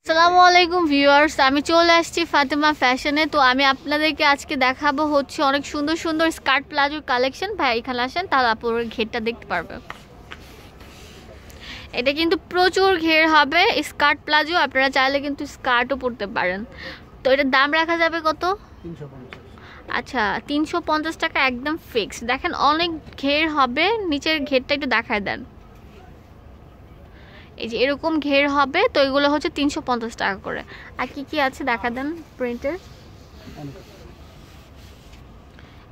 আসসালামু আলাইকুম ভিউয়ার্স, আমি চলে আসছি ফাতেমা ফ্যাশনে। তো আমি আপনাদেরকে আজকে দেখাবো হচ্ছে অনেক সুন্দর সুন্দর স্কার্ট প্লাজোর কালেকশন। ভাই এখানে আসেন, তাহলে আপনার ঘেরটা দেখতে পারবে। এটা কিন্তু প্রচুর ঘের হবে স্কার্ট প্লাজো, আপনারা চাইলে কিন্তু স্কার্টও পরতে পারেন। তো এটার দাম রাখা যাবে কত? 350। আচ্ছা, 350 টাকা একদম ফিক্স। দেখেন অনেক ঘের হবে, নিচের ঘেরটা একটু দেখায় দেন। এই যে এরকম ঘের হবে, তো এগুলো হচ্ছে 350 টাকা করে। আর কি কি আছে দেখা দেন প্রিন্টের।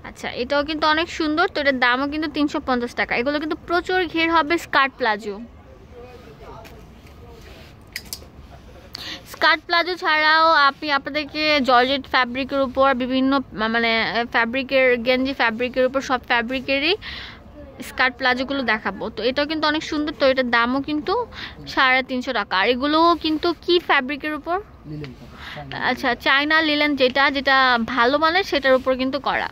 আচ্ছা, এটাও কিন্তু অনেক সুন্দর, তো এটার দামও কিন্তু 350 টাকা। এগুলো কিন্তু প্রচুর ঘের হবে স্কার্ট প্লাজো। স্কার্ট প্লাজো ছাড়াও আপনি আপনাদেরকে জর্জেট ফ্যাব্রিকের উপর বিভিন্ন মানে ফ্যাব্রিকের গেঞ্জি ফ্যাব্রিকের উপর সব ফ্যাব্রিকেরই স্কার্ট প্লাজোগুলো দেখাবো। তো এটাও কিন্তু অনেক সুন্দর, তো এটার দামও কিন্তু 350 টাকা। আর এগুলোও কিন্তু কি ফ্যাব্রিকের উপর? আচ্ছা, চায়না লিলেন, যেটা যেটা ভালো মানের সেটার উপর কিন্তু করা।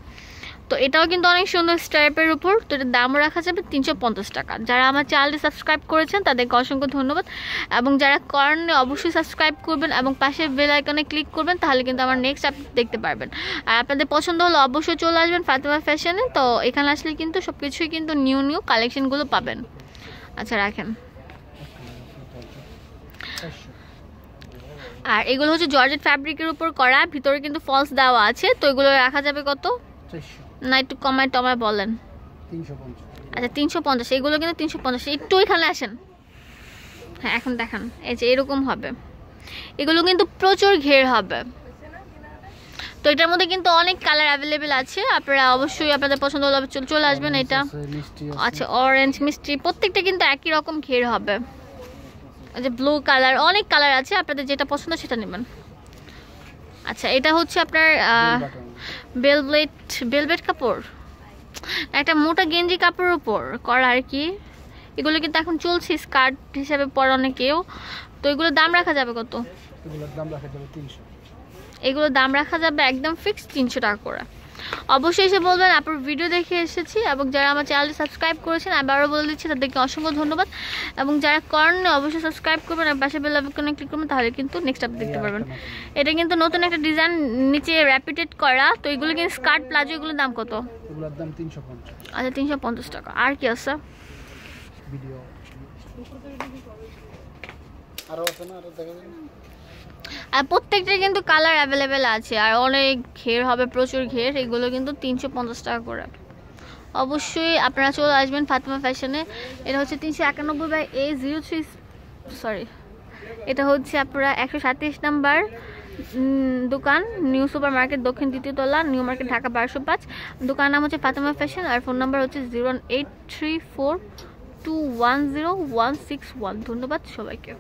তো এটাও কিন্তু অনেক সুন্দর স্ট্রাইপের উপর, তো এটার দামও রাখা যাবে 350 টাকা। যারা আমার চ্যানেলটি সাবস্ক্রাইব করেছেন তাদেরকে অসংখ্য ধন্যবাদ, এবং যারা করেননি অবশ্যই সাবস্ক্রাইব করবেন এবং পাশে বেল আইকনে ক্লিক করবেন, তাহলে কিন্তু আমার নেক্সট আপডেট দেখতে পারবেন। আর আপনাদের পছন্দ হলে অবশ্যই চলে আসবেন ফাতেমা ফ্যাশনে। তো এখানে আসলে কিন্তু সব কিছুই কিন্তু নিউ নিউ কালেকশনগুলো পাবেন। আচ্ছা রাখেন। আর এগুলো হচ্ছে জর্জেট ফ্যাব্রিকের উপর করা, ভিতরে কিন্তু ফলস দেওয়া আছে। তো এগুলো রাখা যাবে কত? না একটু কমায় টমায় বলেন। 350। আচ্ছা 350, এগুলো কিন্তু 350। একটু এখানে আসেন, হ্যাঁ এখন দেখান। এই যে এরকম হবে, এগুলো কিন্তু প্রচুর ঘের হবে। তো এটার মধ্যে কিন্তু অনেক কালার অ্যাভেলেবেল আছে, আপনারা অবশ্যই আপনাদের পছন্দ হলে চলে আসবেন। এটা আচ্ছা অরেঞ্জ মিষ্টি, প্রত্যেকটা কিন্তু একই রকম ঘের হবে। এই যে ব্লু কালার, অনেক কালার আছে, আপনাদের যেটা পছন্দ সেটা নেবেন। আচ্ছা, এটা হচ্ছে আপনার বেলভেট কাপড়, একটা মোটা গেঞ্জি কাপড়ের উপর করা আর কি। এগুলো কিন্তু এখন চলছে স্কার্ট হিসাবে পরে অনেকেও। তো এগুলোর দাম রাখা যাবে কত? এগুলোর দাম রাখা যাবে 300। এগুলোর দাম রাখা যাবে একদম ফিক্স 300 টাকা করে। অবশ্যই এসে বলবেন আপনার ভিডিও দেখে এসেছি, এবং যারা আমার চ্যানেলটি সাবস্ক্রাইব করেছেন আবারও বলে দিচ্ছি তাদেরকে অসংখ্য ধন্যবাদ, এবং যারা করেননি অবশ্যই সাবস্ক্রাইব করবেন আর পাশে বেল আইকনে ক্লিক করবেন, তাহলে কিন্তু নেক্সট আপডেট দেখতে পারবেন। এটা কিন্তু নতুন একটা ডিজাইন, নিচে র্যাপিটেড করা। তো এগুলো কিন্তু স্কার্ট প্লাজো, এগুলোর দাম কত? এগুলোর দাম 350। আচ্ছা 350 টাকা। আর কি আছে? ভিডিও আরো আছে না, আরো দেখা যাবে। আর প্রত্যেকটা কিন্তু কালার অ্যাভেলেবেল আছে, আর অনেক ঘের হবে, প্রচুর ঘের। এগুলো কিন্তু 350 টাকা করে। অবশ্যই আপনারা চলে আসবেন ফাতেমা ফ্যাশনে। এটা হচ্ছে 391/A03, সরি, এটা হচ্ছে আপনারা 137 নাম্বার দোকান, নিউ সুপার মার্কেট, দক্ষিণ দ্বিতীয় তলা, নিউ মার্কেট, ঢাকা 1205। দোকান নাম হচ্ছে ফাতেমা ফ্যাশন, আর ফোন নাম্বার হচ্ছে 08342102161। ধন্যবাদ সবাইকে।